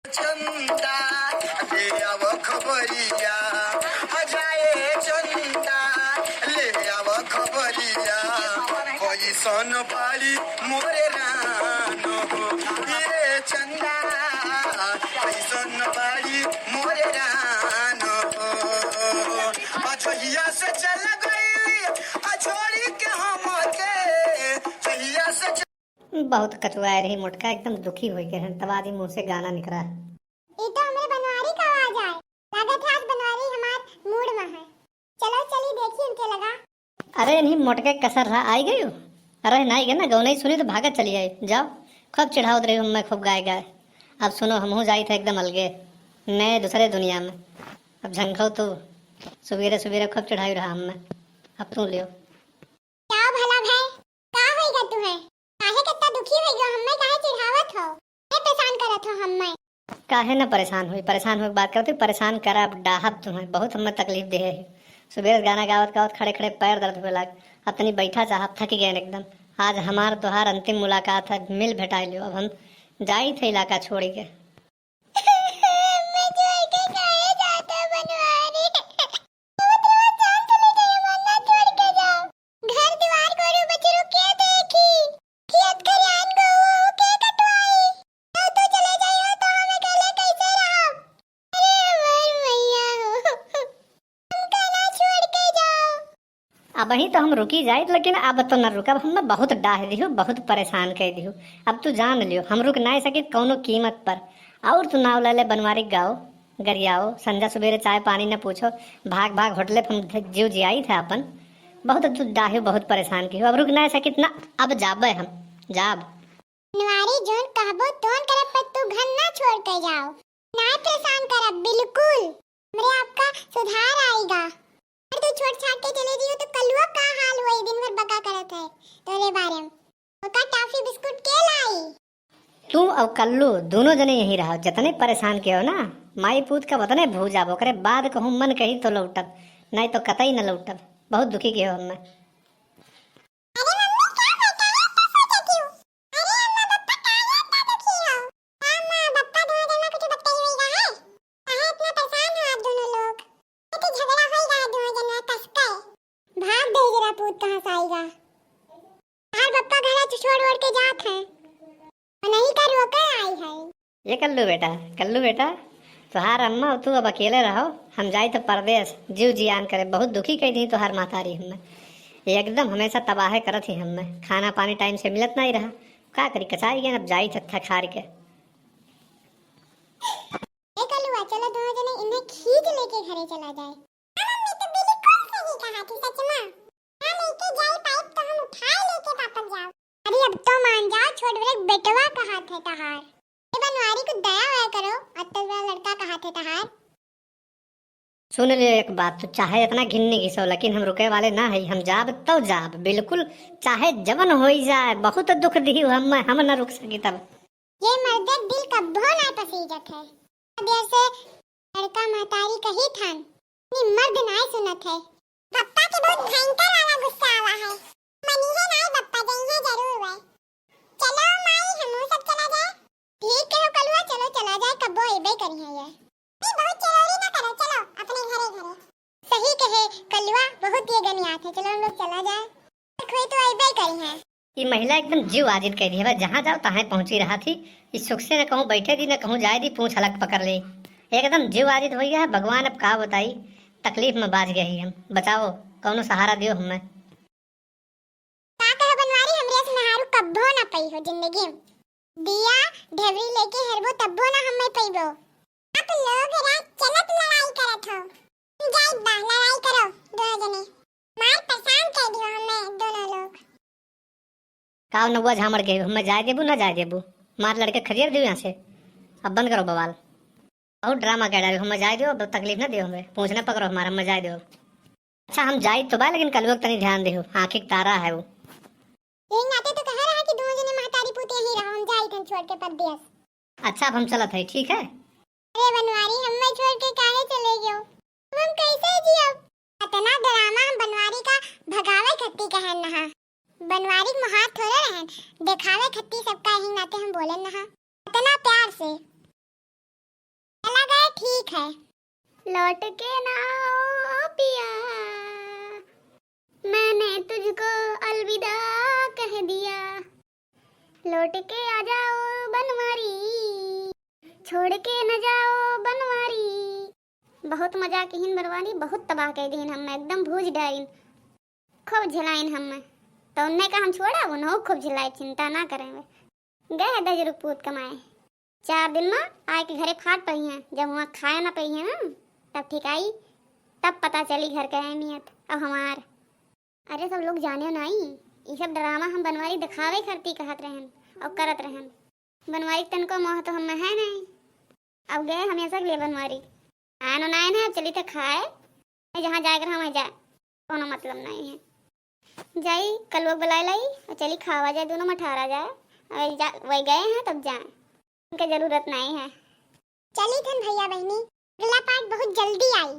चंदा ले आव खबरिया अजाए चंदा ले आव खबरिया कैसन बाड़ी मोरे रानो ये चंदा कैसन बाड़ी मोरे रानो अछहिया से चल गई अछोड़ी के हम के छहिया से बहुत कटुआ रही मोटका एकदम दुखी हो गए हैं। तब आदि मुंह से गाना निकला। ये तो हमें बनवारी का आवाज आए। लागत है आज बनवारी हमार मूड में है। चलो चली देखी उनके लगा। अरे नहीं मोटके कसर रहा आई गई हो। अरे नहीं गए ना गौ नहीं सुनी तो भागत चली आई। जाओ खूब चिढ़ाओ रही हूँ मैं खूब गाय गाय। अब सुनो हम जाई थे एकदम अलगे नए दूसरे दुनिया में। अब झंखो तू सुबेरे सुबेरे खूब चढ़ाई रहा हम मैं। अब तू लियो क्या भला भाई का होइगा तू है काहे कत्ता दुखी होइगा हम्मे काहे चिढ़ावत हो ए परेशान करत हो हम्मे काहे ना परेशान हुई बात करती परेशान करा अब डाहब तुम्हें बहुत हमें तकलीफ दे है। सुबह गाना गावत गावत खड़े खड़े पैर दर्द होने लग। अपनी बैठा चाहब थक गए एकदम। आज हमार तोहार अंतिम मुलाकात है मिल भेटा लियो। अब हम जाई थे इलाका छोड़ के। मैं छोड़ के काहे जाता बनवारी रोज रोज जान चले जाए वरना छोड़ के जाओ घर द्वार गोरू बछरू के देखी खेत खलियान गो के कटवाई तो चले जाइयो तो हम अकेले कैसे रहो अरे मर मैया हो हमका ना छोड़ के जाओ। अब ही तो हम रुकी जाए लेकिन अब तो न रुकब। हम बहुत डाह दियो बहुत परेशान कर दियो। अब तू जान लियो हम रुक नहीं सके कौनो कीमत पर। और तू नाव ले बनवारी गाओ गरियाओ संजा सुबेरे चाय पानी न पूछो भाग भाग होटले हम जीव जियाई थे अपन। बहुत तू डाहियो बहुत परेशान की हो। अब रुक नहीं सके ना अब जाबे हम जाब बनवारी जोन कहबो तोन करब पर तू घर ना छोड़ के जाओ ना परेशान करब बिल्कुल मेरे आपका सुधार आएगा। अगर तू छोड़ छाड़ के चले जियो तो कलुआ का हाल होई दिन भर बका करत है तोरे बारे में ओका टॉफी बिस्कुट के लाई तू और कल्लू दोनों जने यही रहो। जितने परेशान के हो ना माई पूत का वतने भू जाबो करे बाद कहूँ मन कही तो लौटब नहीं तो कतई न लौटब। बहुत दुखी के हो हमें। अरे मम्मी क्या बता रही है सोचती हूं अरे अम्मा बप्पा काहे इतना दुखी हो अम्मा बप्पा दोनों जन में कुछ बताई हुई रहा है काहे इतना परेशान हो आप दोनों लोग तो झगड़ा होई रहा दोनों जन में कस के भाग दे जरा पूत कहां से आएगा यार बप्पा घर छोड़ ओड़ के जात है और नहीं कर रोकर आई है। ये कल्लू बेटा तुहार अम्मा और तू अब अकेले रहो। हम जाई तो परदेश जीव जियान करे बहुत दुखी कही थी तुहार मातारी हमें एकदम हमेशा तबाह करत ही हमें। खाना पानी टाइम से मिलत नहीं रहा का करी कचाई गए अब जाई थक खार के। ए कलुआ चलो दोनों जने इन्हें खींच लेके घरे चला जाए। मम्मी तो बिल्कुल सही कहा थी सच में हां लेके जाए पाइप तो हम उठाए लेके वापस जाओ। अरे अब तो मान जाओ छोड़ रे बेटवा कहा थे तहार ये बनवारी को दया होया करो अत्तवा लड़का कहा थे तहार। सुन ले एक बात तो चाहे इतना घिन्नी घिसो लेकिन हम रुके वाले ना है। हम जाब तो जाब बिल्कुल चाहे जवन हो जाए। बहुत दुख दी हम न रुक सकी तब। ये मर्द दिल कब्बो ना पसीजत है देर से लड़का महतारी कही थान नि मर्द ना सुनत है। पप्पा के बहुत भयंकर वाला गुस्सा आवा है मनी है ना पप्पा जइए जरूर है। चलो माई हम सब चला जाए ठीक है कलुआ चलो चला जाए कब्बो एबे करी है ये नहीं बहुत चलोरी ना करो चलो अपने घरे घरे सही कहे कलुआ बहुत ये गनियात है चलो हम लोग चला जाए कोई तो एबे करी है। ये महिला एकदम जीव आजित कह दी है जहाँ जाओ तहाँ पहुंची रहा थी। इस सुख से न कहूँ बैठे दी न कहूँ जाए दी पूछ अलग पकड़ ली एकदम जीव आजित हो गया है। भगवान अब कहा बताई तकलीफ में बाज गए हम बताओ कौनो सहारा दियो हमें। का कह बनवारी हमरे से नहारू कब्बो ना पई हो जिंदगी में दिया ढेवरी लेके हरबो तब्बो ना हमें पईबो। आप लोग रात चलत लड़ाई करत हो जाई बा लड़ाई करो दोनों जने मार परेशान कर दियो हमें दोनों लोग। काव नौवा झामड़ गए हमें जाए देबू ना जाए देबू मार लड़के खरियर दियो यहाँ से। अब बंद करो बवाल बहुत ड्रामा कह डालो हमें जाए दो तकलीफ ना दियो हमें पूछना पकड़ो हमारा हमें जाए दो। अच्छा हम जाए तो बा लेकिन कल वक्त तनी ध्यान दे आँखिक तारा है वो ये नाते तो कह रहा है कि दोनों जने महतारी पुते ही रहो हम जाई तन छोड़ के परदेस। अच्छा अब हम चलत है ठीक है। अरे बनवारी हमें छोड़ के काहे चले गयो हम कैसे जियब इतना ड्रामा हम बनवारी का भगावे खत्ती कहन नहा बनवारी के हाथ थोड़े रहन दिखावे खत्ती सबका ही नाते हम बोले नहा इतना प्यार से लौट के ना आओ पिया, मैंने तुझको अलविदा कह दिया। लौट के आ जाओ बनवारी, छोड़ के न जाओ बनवारी। बहुत मजा किहिन बनवारी, बहुत तबाह कह दीन हम, एकदम भूज डाइन, खूब झिलाइन हम। तो उनने का हम छोड़ा, उन्हों खूब झिलाई, चिंता ना करें। वे गए 10 रुपूत कमाए, 4 दिन में आए के घरे फाट पई हैं। जब वहाँ खाए ना पई है ना, तब ठीक आई, तब पता चली घर का अहमियत। अब हमार अरे सब लोग जाने नहीं, ये सब ड्रामा हम बनवारी दिखावे करती कहत रहन और करत रहन। बनवारी तन को मोह तो हम है नहीं। अब गए हमेशा के लिए बनवारी, आयन नायन है, चली तो खाए, जहाँ जाकर हम जाए, कोनो मतलब नहीं है। जाई कल लोग बुला लाई और चली खावा जाए, दोनों में ठहरा जाए। वही गए हैं तब जाए, उनका जरूरत नहीं है। चली थन भैया बहनी, अगला पार्ट बहुत जल्दी आई।